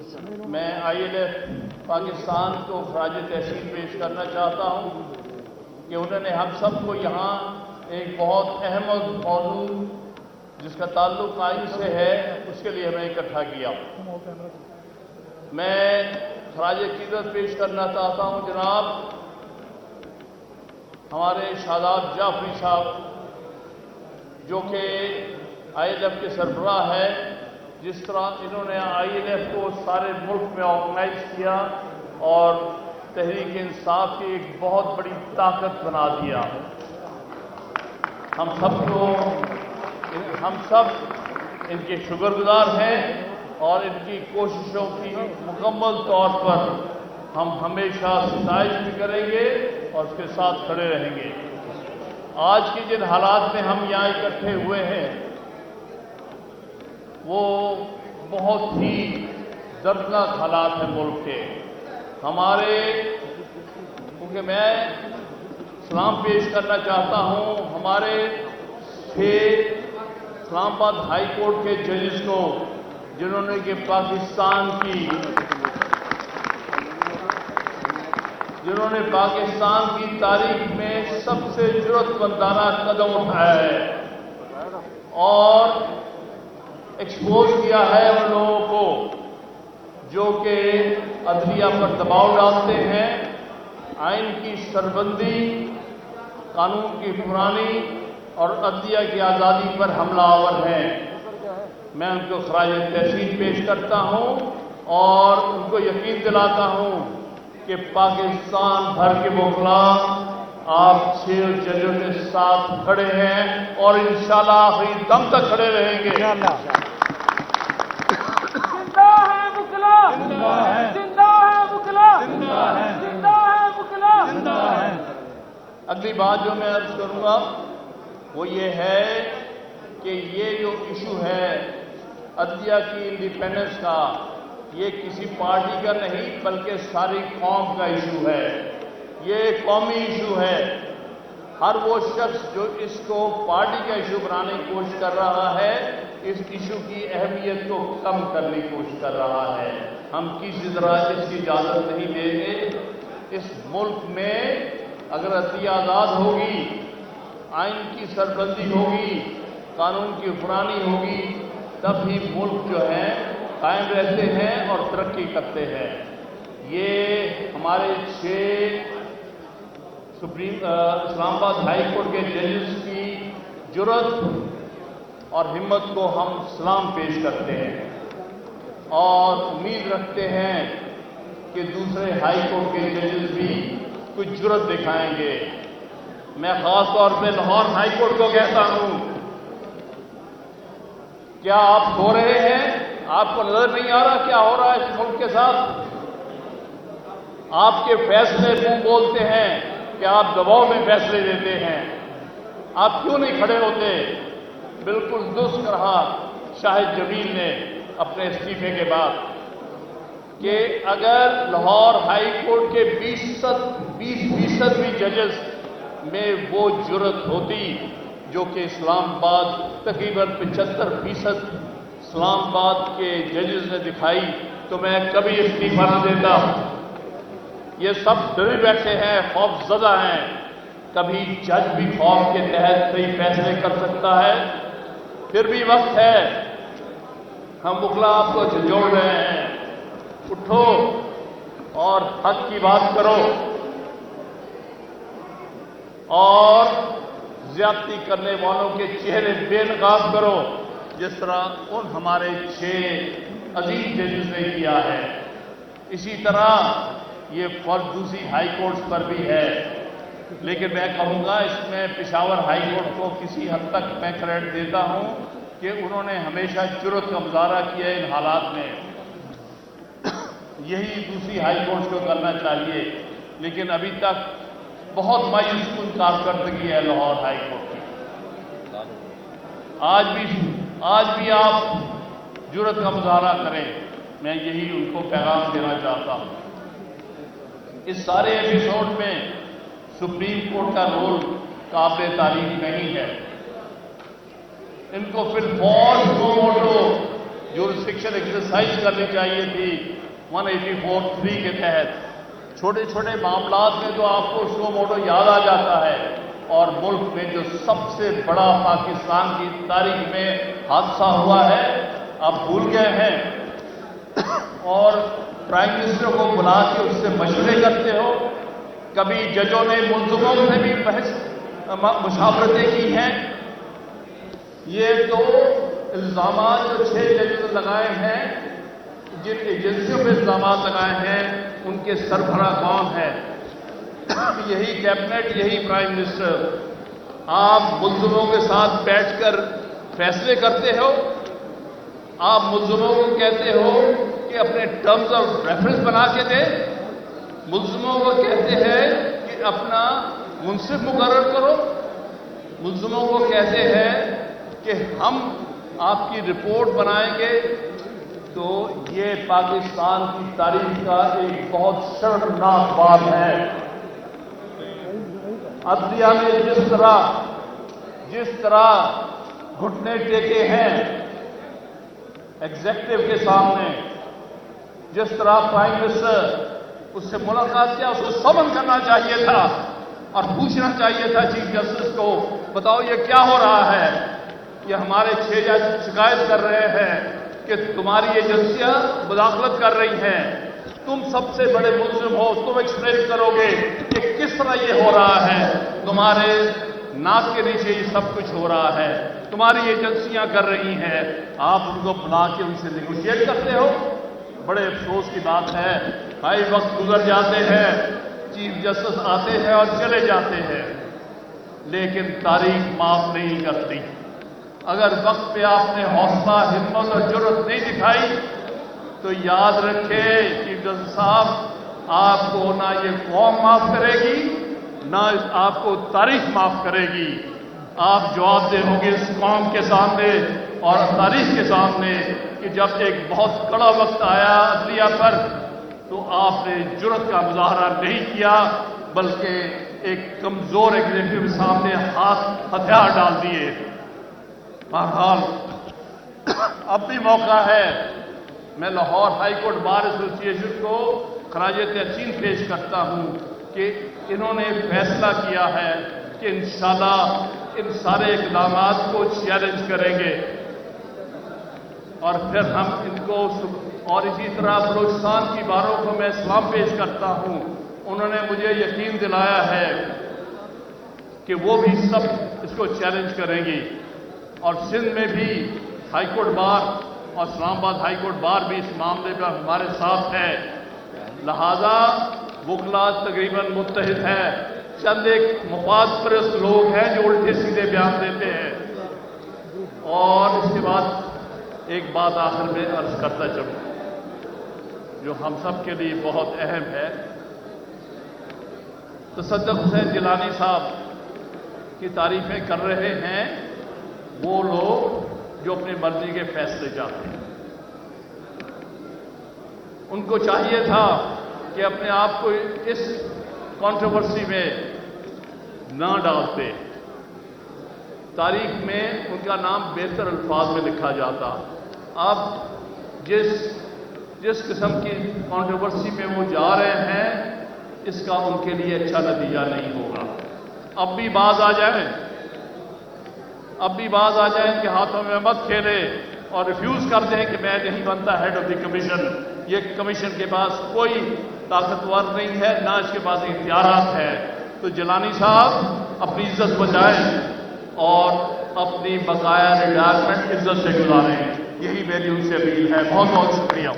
میں ILF پاکستان کو خراج تحسین پیش کرنا چاہتا ہوں کہ انہوں نے ہم سب کو یہاں ایک بہت اہم موضوع جس کا تعلق آئین سے ہے اس کے لیے ہمیں اکٹھا کیا۔ میں خراج عقیدت پیش کرنا چاہتا ہوں جناب ہمارے شاداب جعفری صاحب جو کہ ILF کے سربراہ ہے۔ جس طرح انہوں نے ILF کو سارے ملک میں آرگنائز کیا اور تحریک انصاف کی ایک بہت بڑی طاقت بنا دیا۔ ہم سب ان کے شکر گزار ہیں اور ان کی کوششوں کی مکمل طور پر ہم ہمیشہ ستائش بھی کریں گے اور اس کے ساتھ کھڑے رہیں گے۔ آج کی جن حالات میں ہم یہاں اکٹھے ہوئے ہیں وہ بہت ہی دردناک حالات ہیں ملک کے ہمارے، کیونکہ میں سلام پیش کرنا چاہتا ہوں ہمارے 6 اسلام آباد ہائی کورٹ کے ججز کو جنہوں نے کہ پاکستان کی تاریخ میں سب سے جرأت مندانہ قدم اٹھایا ہے اور ایکسپوز کیا ہے ان لوگوں کو جو کہ عدلیہ پر دباؤ ڈالتے ہیں، آئین کی سربندی، قانون کی حکمرانی اور عدلیہ کی آزادی پر حملہ آور ہیں۔ میں ان کو خراج تحسین پیش کرتا ہوں اور ان کو یقین دلاتا ہوں کہ پاکستان بھر کے وکلاء آپ 6 ججوں کے ساتھ کھڑے ہیں اور انشاءاللہ آخری دم تک کھڑے رہیں گے۔ اگلی بات جو میں عرض کروں گا وہ یہ ہے کہ یہ جو ایشو ہے عدلیہ کی انڈیپینڈنس کا، یہ کسی پارٹی کا نہیں بلکہ ساری قوم کا ایشو ہے۔ یہ قومی ایشو ہے۔ ہر وہ شخص جو اس کو پارٹی کا ایشو بنانے کی کوشش کر رہا ہے اس ایشو کی اہمیت کو کم کرنے کی کوشش کر رہا ہے۔ ہم کسی طرح اس کی اجازت نہیں دیں گے۔ اس ملک میں اگر عدلیہ آزاد ہوگی، آئین کی سربلندی ہوگی، قانون کی حکمرانی ہوگی، تب ہی ملک جو ہے قائم رہتے ہیں اور ترقی کرتے ہیں۔ یہ ہمارے 6 اسلام آباد ہائی کورٹ کے ججز کی جرأت اور ہمت کو ہم سلام پیش کرتے ہیں اور امید رکھتے ہیں کہ دوسرے ہائی کورٹ کے ججز بھی کچھ جرأت دکھائیں گے۔ میں خاص طور پہ لاہور ہائی کورٹ کو کہتا ہوں، کیا آپ سو رہے ہیں؟ آپ کو نظر نہیں آ رہا کیا ہو رہا ہے اس ملک کے ساتھ؟ آپ کے فیصلے منہ بولتے ہیں کہ آپ دباؤ میں فیصلے دیتے ہیں، آپ کیوں نہیں کھڑے ہوتے؟ بالکل درست کہا شاہد جمیل نے اپنے استعفے کے بعد کہ اگر لاہور ہائی کورٹ کے 20% بھی ججز میں وہ جرأت ہوتی جو کہ اسلام آباد تقریباً 75% اسلام آباد کے ججز نے دکھائی تو میں کبھی استعفیٰ نہ دیتا۔ یہ سب ڈرے بیٹھے ہیں، خوف زدہ ہیں۔ کبھی جج بھی خوف کے تحت صحیح فیصلے کر سکتا ہے۔ پھر بھی وقت ہے، ہم وکلاء آپ کو جھنجھوڑ رہے ہیں، اٹھو اور حق کی بات کرو اور زیادتی کرنے والوں کے چہرے بے نقاب کرو جس طرح ان ہمارے 6 عزیز ججز نے کیا ہے۔ اسی طرح یہ فرض دوسری ہائی کورٹس پر بھی ہے، لیکن میں کہوں گا اس میں پشاور ہائی کورٹ کو کسی حد تک میں کریڈٹ دیتا ہوں کہ انہوں نے ہمیشہ جرأت کا مظاہرہ کیا ان حالات میں۔ یہی دوسری ہائی کورٹ کو کرنا چاہیے، لیکن ابھی تک بہت مایوس کن کارکردگی ہے لاہور ہائی کورٹ کی۔ آج بھی آپ جرأت کا مظاہرہ کریں، میں یہی ان کو پیغام دینا چاہتا ہوں۔ اس سارے ایپیسوڈ میں سپریم کورٹ کا رول قابل تعریف نہیں ہے۔ ان کو پھر فوج کو موٹو जुरिस्डिक्शन एक्सरसाइज करनी चाहिए थी 184(3) के तहत। छोटे छोटे मामलात में तो आपको शो मोटो याद आ जाता है, और मुल्क में जो सबसे बड़ा पाकिस्तान की तारीख में हादसा हुआ है आप भूल गए हैं। और प्राइम मिनिस्टर को बुला के उससे मशवरे करते हो। कभी जजों ने मुलजमों से भी मुशावरतें की हैं। ये तो इल्जामात जो 6 जज लगाए हैं, जिन एजेंसियों पर इल्जामात लगाए हैं, उनके सरबराह कौन है? यही कैबिनेट, यही प्राइम मिनिस्टर। आप मुलजमों के साथ बैठकर फैसले करते हो। आप मुलजमों को कहते हो कि अपने टर्म्स ऑफ रेफरेंस बना के दे। मुलजमों को कहते हैं कि अपना मुंसिफ मुकर्रर करो। मुलजमों को कहते हैं कि हम आपकी रिपोर्ट बनाएंगे। तो ये पाकिस्तान की तारीख का एक बहुत शर्मनाक बात है। अदलिया ने जिस तरह घुटने टेके हैं एग्जीक्यूटिव के सामने, जिस तरह प्राइम मिनिस्टर उससे मुलाकात किया, उसको समन करना चाहिए था और पूछना चाहिए था चीफ जस्टिस को, बताओ ये क्या हो रहा है? ये हमारे 6 जज शिकायत कर रहे हैं कि तुम्हारी एजेंसियां मुदाखलत कर रही हैं। तुम सबसे बड़े मुल्जिम हो, तुम एक्सप्लेन करोगे कि किस तरह ये हो रहा है। तुम्हारे नाक के नीचे ये सब कुछ हो रहा है, तुम्हारी एजेंसियां कर रही हैं। आप उनको बुला के उनसे नेगोशिएट करते हो। बड़े अफसोस की बात है, भाई वक्त गुजर जाते हैं, चीफ जस्टिस आते हैं और चले जाते हैं, लेकिन तारीख माफ नहीं करती। अगर वक्त पे आपने हौसला, हिम्मत और जुर्रत नहीं दिखाई तो याद रखें चीफ जस्टिस साहब, आपको ना ये कौम माफ करेगी, ना आपको तारीख माफ करेगी। आप जवाब दे होंगे इस कौम के सामने और तारीख के सामने कि जब एक बहुत कड़ा वक्त आया अदलिया पर तो आपने जुर्रत का मुजाहरा नहीं किया, बल्कि एक कमजोर एग्जीक्यूटिव के सामने हथियार डाल दिए। बहरहाल अब भी मौका है। मैं Lahore high court bar association को खराजे तहसीन पेश करता हूं कि इन्होंने फैसला किया है कि इंशाल्लाह इन सारे इक़दामात को चैलेंज करेंगे और फिर हम इनको। और इसी तरह बलूचिस्तान की बारों को मैं सलाम पेश करता हूं। उन्होंने मुझे यकीन दिलाया है कि वो भी सब इसको चैलेंज करेंगी। और सिंध में भी हाईकोर्ट बार और इस्लामाबाद हाईकोर्ट बार भी इस मामले पर हमारे साथ है। लिहाजा वकला तकरीबन मुत्तहिद है। चंद एक मुफाद परस्त लोग हैं जो उल्टे सीधे बयान देते हैं। और इसके बाद एक बात आखिर में अर्ज करता चलूं जो हम सब के लिए बहुत अहम है। तसद्दुक़ हुसैन जिलानी साहब की तारीफें कर रहे हैं वो लोग जो अपनी मर्जी के फैसले चाहते हैं। उनको चाहिए था कि अपने आप को इस कंट्रोवर्सी में न डालते। तारीख में उनका नाम बेहतर अल्फाज में लिखा जाता। अब जिस किस्म की कंट्रोवर्सी में वो जा रहे हैं, इसका उनके लिए अच्छा नतीजा नहीं होगा। अब भी बाज आ जाए, इनके हाथों में मत खेले और रिफ्यूज कर दें कि मैं नहीं बनता हेड ऑफ द कमीशन। ये कमीशन के पास कोई ताकतवर नहीं है, ना इसके पास इख्तियारात है। तो जिलानी साहब अपनी इज्जत बचाएं और अपनी बकाया रिटायरमेंट इज्जत से गुजारें। यही मेरी उनसे अपील है। बहुत बहुत शुक्रिया।